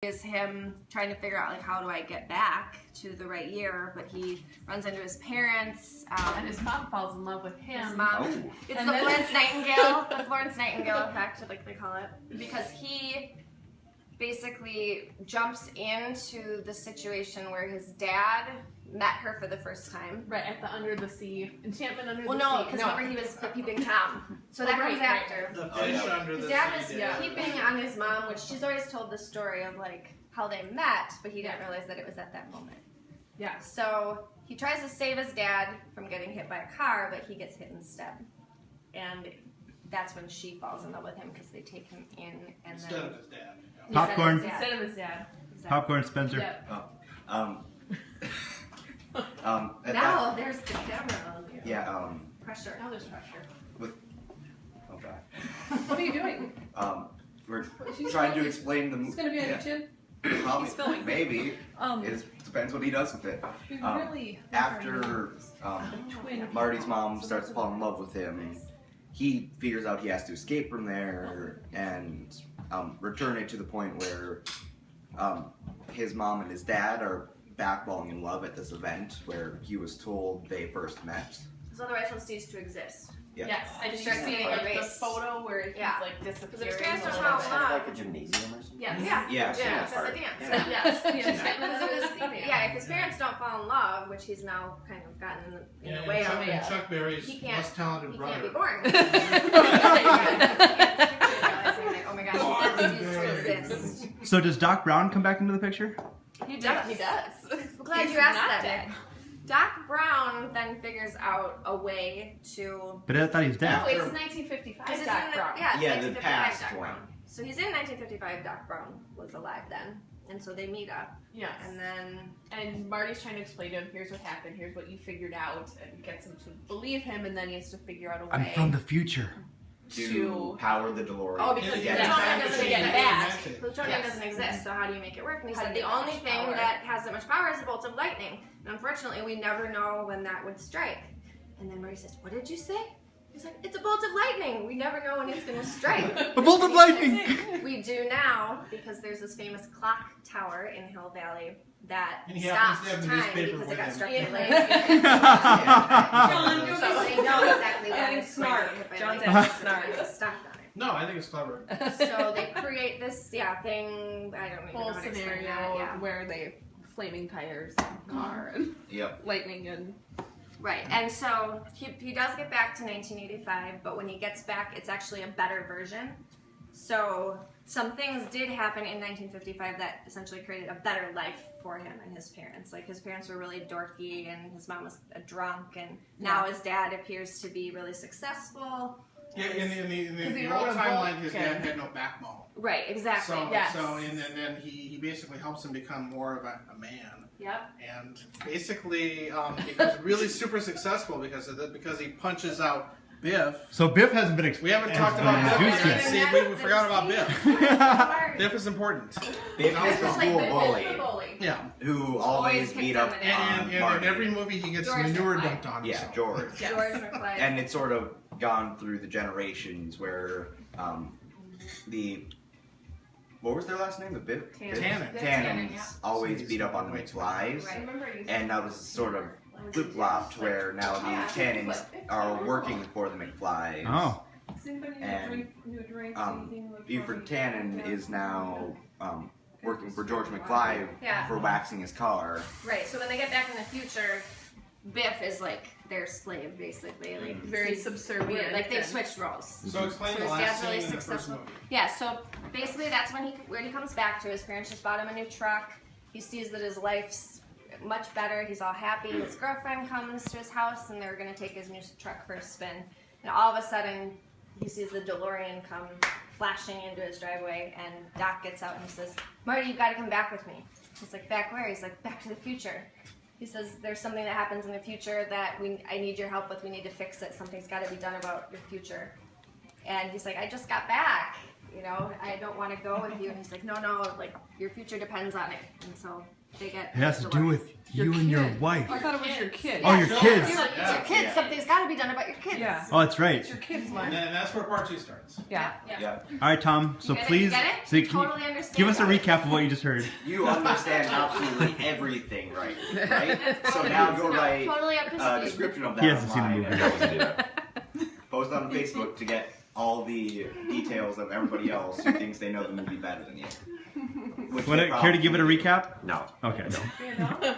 is him trying to figure out like how do I get back to the right year, but he runs into his parents. And his mom falls in love with him. His mom. Oh. It's the Florence Nightingale, the Florence Nightingale effect, like they call it, because he basically jumps into the situation where his dad met her for the first time. Right, at the Under the Sea. Enchantment Under Well, the no, Sea. because remember he was the peeping Tom. So that comes after. The fish under His the dad sea. was peeping on his mom, which she's always told the story of like how they met, but he didn't realize that it was at that moment. Yeah. So he tries to save his dad from getting hit by a car, but he gets hit instead. And that's when she falls in love with him because they take him in and Instead then of his dad. Popcorn. Instead of his dad. Exactly. Popcorn, Spencer. Yep. At Now that, there's the camera on you. yeah, Pressure. Now there's pressure. oh god. What are you doing? We're She's trying to filming. explain the It's gonna be on yeah. YouTube. Probably, He's filming. maybe. It depends what he does with it. We really After twin Marty's people. mom So starts to that's fall in love with him, he figures out he has to escape from there and return it to the point where his mom and his dad are back falling in love at this event where he was told they first met. So the ritual cease to exist. Yeah. Yes, I just Start see seeing like the erased. photo where he's Yeah. like Because disappearing. if parents a don't little fall in bit. love. Like a gymnasium or something? Yes. Yeah. Yeah, Yeah, so it's a dance. Yeah. Yes. The Because enchantment it of was, the sea. yeah, if his parents don't fall in love, which he's now kind of gotten in the way of, And Chuck Berry's He can't- most talented he brother. can't be born. Oh my gosh, he cease to exist. So does Doc Brown come back into the picture? He does. Yeah, he does. I'm glad He's you asked not that, dead. Nick. Doc Brown then figures out a way to. But I thought he's No, dead. it's 1955. Because Doc it's in the, Brown. yeah, it's Yeah, the 1955 past Doc one. Brown. So he's in 1955. Doc Brown was alive then, and so they meet up, Yes. and then And Marty's trying to explain to him, here's what happened, here's what you figured out, and gets him to believe him, and then he has to figure out a way I'm from the future. To power the DeLorean. oh, because And the get it Plutonium back. doesn't To get it exist. back. Plutonium Yes. doesn't exist. So how do you make it work? And he How said do the you get only much thing power? that has that much power is a bolt of lightning. And unfortunately, we never know when that would strike. And then Marty says, "What did you say?" He's like, "It's a bolt of lightning. We never know when it's going to strike." A bolt of lightning! We do now because there's this famous clock tower in Hill Valley that And he stops happens to have the time newspaper because it with got him. struck Yeah. by lightning. John, So they know exactly when And it's snark. going to hit by John's lightning. adding snark. They stopped on it. No, I think it's clever. So they create this thing. I don't even know Whole how to explain scenario that. Yeah. where they flaming tires and car and Yep. lightning and Right, and so he does get back to 1985, but when he gets back, it's actually a better version. So some things did happen in 1955 that essentially created a better life for him and his parents. Like his parents were really dorky, and his mom was a drunk, and now his dad appears to be really successful. Yeah, in the 'Cause he old wrote a timeline, book his and- dad had no backbone. Right, exactly. So, Yes. and then he basically helps him become more of a man. Yep. And basically becomes really super successful because of that, because he punches out Biff. So Biff hasn't been We haven't talked about introduced Biff yet. yet. See, we forgot about Biff. Biff. Biff is important. Biff is the Just like school the bully bully. Yeah. who always picked beat on up the And in Marty. every movie he gets George manure McFly. dumped on Yeah, himself. George. Yes. George McFly. And it's sort of gone through the generations where the what was their last name? The Biff? Tannen. Tannen, yeah. always beat up on the McFlys. Right. Remember I used And now this is sort of flip-flopped where now the Tannens are working for the McFlys. Oh. And Buford Tannen is now working for George McFly Yeah. for waxing his car. Right, so when they get back in the future, Biff is like their slave, basically. Like very he's subservient. weird. Like they've and- switched roles. So explain So the his last dad's scene really in the first successful. movie. Yeah, so basically that's when he comes back to his parents just bought him a new truck. He sees that his life's much better. He's all happy. His girlfriend comes to his house and they're going to take his new truck for a spin. And all of a sudden he sees the DeLorean come flashing into his driveway, and Doc gets out and he says, "Marty, you've got to come back with me." He's like, "Back where?" He's like, "Back to the future." He says, "There's something that happens in the future that I need your help with. We need to fix it. Something's got to be done about your future." And he's like, "I just got back you know, I don't want to go with you. And he's like, no, like your future depends on it. And so they get. It has to do with you and your wife. I thought it was your kid. Oh, your kids. It's your kids. Something's got to be done about your kids. Yeah. Oh, that's right. It's your kid's And money. then that's where part 2 starts. Yeah. Yeah. All right, Tom. So You get it? please, You get it? so You can totally understand. give us a that. recap of what you just heard. You understand absolutely everything, right? So now go write Totally up to a speed. description of that He hasn't seen the online movie. and post on Facebook to get all the details of everybody else who thinks they know the movie better than you. Which they Care to give it a probably recap? do. No. Okay. You know?